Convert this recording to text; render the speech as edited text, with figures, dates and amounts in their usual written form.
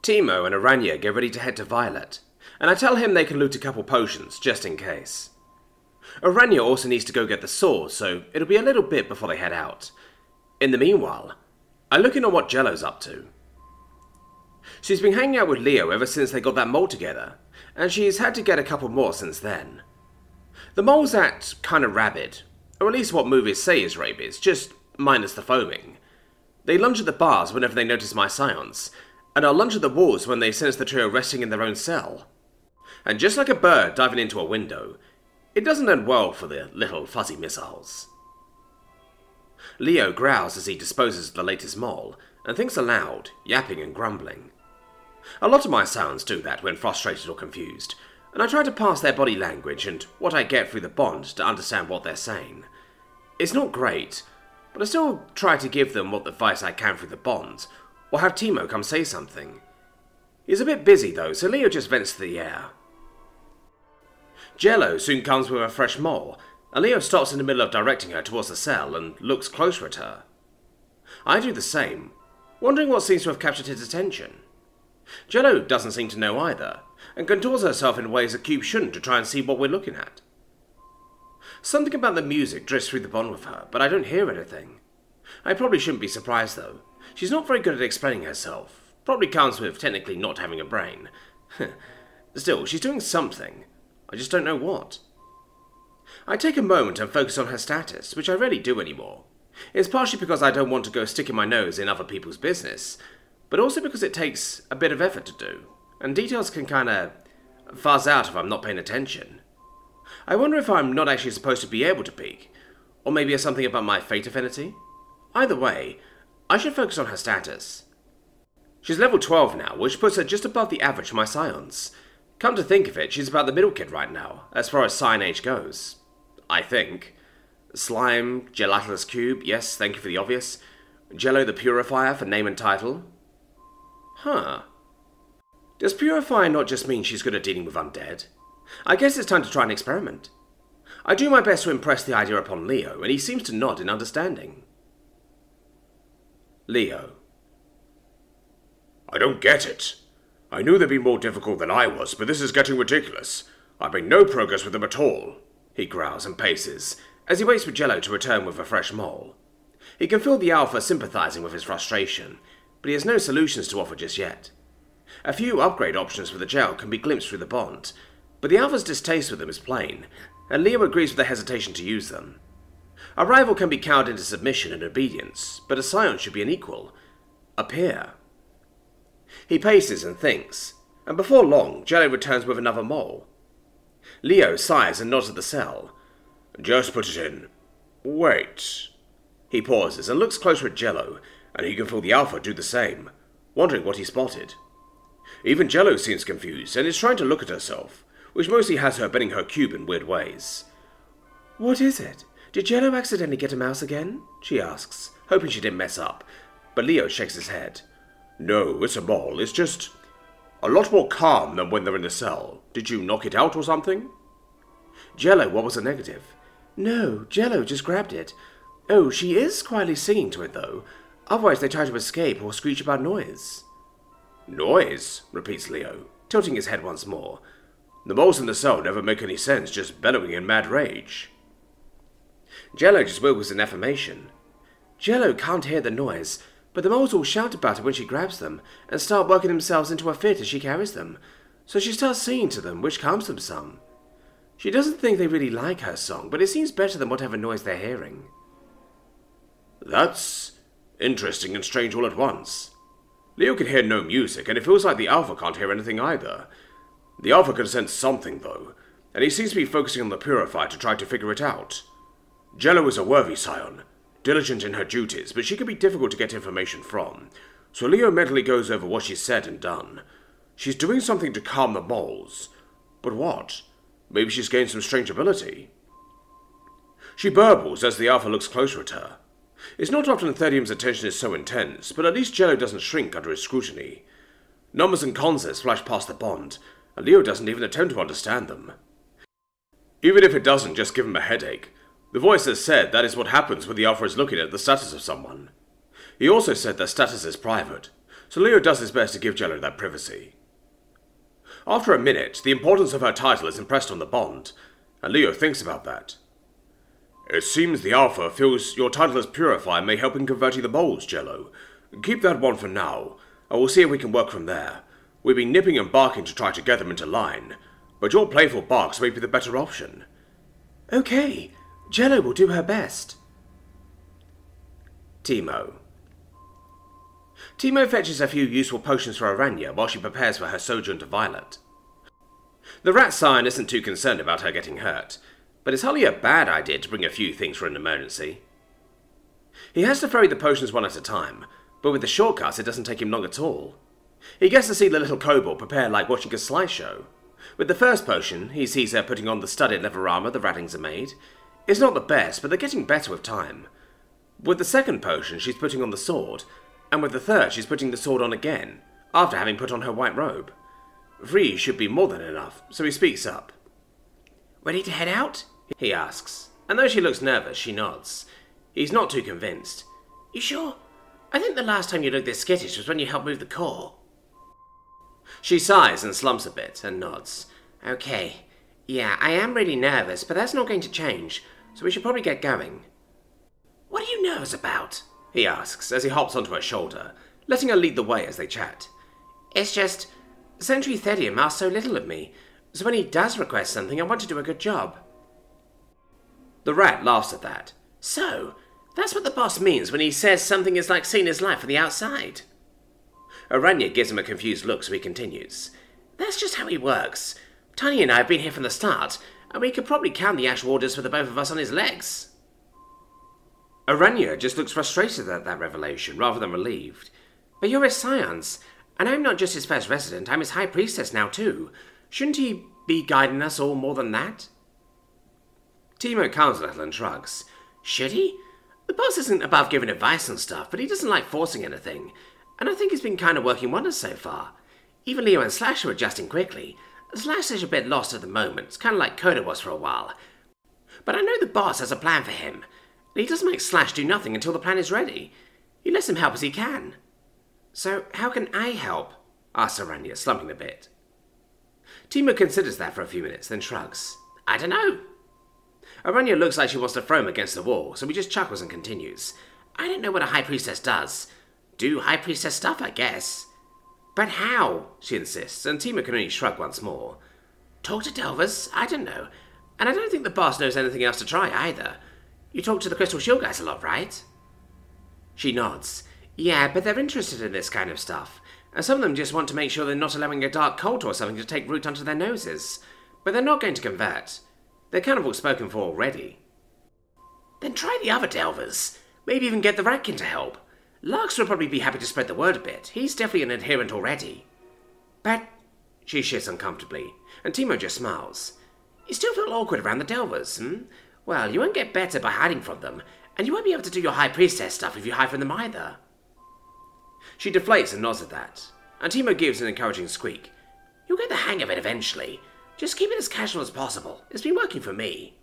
Timo and Aranya get ready to head to Violet, and I tell him they can loot a couple potions, just in case. Aranya also needs to go get the sword, so it'll be a little bit before they head out. In the meanwhile, I look in on what Jello's up to. She's been hanging out with Leo ever since they got that mole together, and she's had to get a couple more since then. The moles act kinda rabid, or at least what movies say is rabies, just minus the foaming. They lunge at the bars whenever they notice my scions, and I'll lunge at the walls when they sense the trio resting in their own cell. And just like a bird diving into a window, it doesn't end well for the little fuzzy missiles. Leo growls as he disposes of the latest mole, and thinks aloud, yapping and grumbling. A lot of my scions do that when frustrated or confused, and I try to parse their body language and what I get through the bond to understand what they're saying. It's not great, but I still try to give them what advice I can through the bond, or have Timo come say something. He's a bit busy though, so Leo just vents to the air. Jello soon comes with a fresh mole, and Leo stops in the middle of directing her towards the cell and looks closer at her. I do the same, wondering what seems to have captured his attention. Jello doesn't seem to know either, and contours herself in ways a cube shouldn't to try and see what we're looking at. Something about the music drifts through the bond with her, but I don't hear anything. I probably shouldn't be surprised though. She's not very good at explaining herself. Probably comes with technically not having a brain. Still, she's doing something. I just don't know what. I take a moment and focus on her status, which I rarely do anymore. It's partially because I don't want to go sticking my nose in other people's business, but also because it takes a bit of effort to do, and details can kinda fuzz out if I'm not paying attention. I wonder if I'm not actually supposed to be able to peek, or maybe it's something about my fate affinity. Either way, I should focus on her status. She's level 12 now, which puts her just above the average for my scions. Come to think of it, she's about the middle kid right now, as far as scion age goes. I think. Slime, gelatinous cube, yes, thank you for the obvious. Jello the Purifier for name and title. Huh. Does Purify not just mean she's good at dealing with undead? I guess it's time to try an experiment. I do my best to impress the idea upon Leo, and he seems to nod in understanding. Leo. I don't get it. I knew they'd be more difficult than I was, but this is getting ridiculous. I've made no progress with them at all. He growls and paces, as he waits for Jello to return with a fresh mole. He can feel the alpha sympathizing with his frustration, but he has no solutions to offer just yet. A few upgrade options for the gel can be glimpsed through the bond, but the alpha's distaste with them is plain, and Leo agrees with the hesitation to use them. A rival can be cowed into submission and obedience, but a scion should be an equal, a peer. He paces and thinks, and before long, Jello returns with another mole. Leo sighs and nods at the cell. Just put it in. Wait. He pauses and looks closer at Jello, and he can feel the alpha do the same, wondering what he spotted. Even Jello seems confused and is trying to look at herself, which mostly has her bending her cube in weird ways. What is it? Did Jello accidentally get a mouse again? She asks, hoping she didn't mess up, but Leo shakes his head. No, it's a mole. It's just a lot more calm than when they're in the cell. Did you knock it out or something? Jello, what was the negative? No, Jello just grabbed it. Oh, she is quietly singing to it though. Otherwise they try to escape or screech about noise. Noise, repeats Leo, tilting his head once more. The moles in the cell never make any sense, just bellowing in mad rage. Jello just wiggles in affirmation. Jello can't hear the noise, but the moles all shout about it when she grabs them, and start working themselves into a fit as she carries them. So she starts singing to them, which calms them some. She doesn't think they really like her song, but it seems better than whatever noise they're hearing. That's interesting and strange all at once. Leo can hear no music, and it feels like the alpha can't hear anything either. The alpha can sense something, though, and he seems to be focusing on the Purifier to try to figure it out. Jello is a worthy scion, diligent in her duties, but she can be difficult to get information from, so Leo mentally goes over what she's said and done. She's doing something to calm the moles. But what? Maybe she's gained some strange ability. She burbles as the alpha looks closer at her. It's not often Therium's attention is so intense, but at least Jello doesn't shrink under his scrutiny. Numbers and concepts flash past the bond, and Leo doesn't even attempt to understand them. Even if it doesn't just give him a headache, the voice has said that is what happens when the alpha is looking at the status of someone. He also said that status is private, so Leo does his best to give Jello that privacy. After a minute, the importance of her title is impressed on the Bond, and Leo thinks about that. It seems the Alpha feels your title as Purify may help in converting the moles, Jello. Keep that one for now, and we'll see if we can work from there. We've been nipping and barking to try to get them into line, but your playful barks may be the better option. Okay, Jello will do her best. Timo fetches a few useful potions for Aranya while she prepares for her sojourn to Violet. The rat scion isn't too concerned about her getting hurt, but it's hardly a bad idea to bring a few things for an emergency. He has to ferry the potions one at a time, but with the shortcuts it doesn't take him long at all. He gets to see the little kobold prepare like watching a slideshow. With the first potion, he sees her putting on the studded leather armor the ratlings are made. It's not the best, but they're getting better with time. With the second potion, she's putting on the sword, and with the third, she's putting the sword on again, after having put on her white robe. 3 should be more than enough, so he speaks up. Ready to head out? He asks, and though she looks nervous, she nods. He's not too convinced. You sure? I think the last time you looked this skittish was when you helped move the core. She sighs and slumps a bit, and nods. Okay. Yeah, I am really nervous, but that's not going to change, so we should probably get going. What are you nervous about? He asks, as he hops onto her shoulder, letting her lead the way as they chat. It's just, Sentry Thedium asks so little of me, so when he does request something, I want to do a good job. The rat laughs at that. So, that's what the boss means when he says something is like seeing his life from the outside. Aranya gives him a confused look, so he continues. That's just how he works. Tiny and I have been here from the start, and we could probably count the actual orders for the both of us on his legs. Aranya just looks frustrated at that revelation, rather than relieved. But you're his scions, and I'm not just his first resident, I'm his high priestess now too. Shouldn't he be guiding us all more than that? Timo calms a little and shrugs. Should he? The boss isn't above giving advice and stuff, but he doesn't like forcing anything, and I think he's been kind of working wonders so far. Even Leo and Slash are adjusting quickly. Slash is a bit lost at the moment, it's kind of like Coda was for a while. But I know the boss has a plan for him, and he doesn't make Slash do nothing until the plan is ready. He lets him help as he can. So how can I help? Asks Aranya, slumping a bit. Timo considers that for a few minutes, then shrugs. I don't know. Aranya looks like she wants to throw him against the wall, so he just chuckles and continues. I don't know what a high priestess does. Do high priestess stuff, I guess. But how? She insists, and Timo can only shrug once more. Talk to Delvers? I don't know. And I don't think the boss knows anything else to try either. You talk to the Crystal Shield guys a lot, right? She nods. Yeah, but they're interested in this kind of stuff. And some of them just want to make sure they're not allowing a dark cult or something to take root under their noses. But they're not going to convert. They're kind of all spoken for already. Then try the other Delvers. Maybe even get the Ratkin to help. Larks will probably be happy to spread the word a bit. He's definitely an adherent already. But... She shifts uncomfortably, and Timo just smiles. You still feel awkward around the Delvers, Well, you won't get better by hiding from them, and you won't be able to do your high priestess stuff if you hide from them either. She deflates and nods at that, and Timo gives an encouraging squeak. You'll get the hang of it eventually. Just keep it as casual as possible. It's been working for me.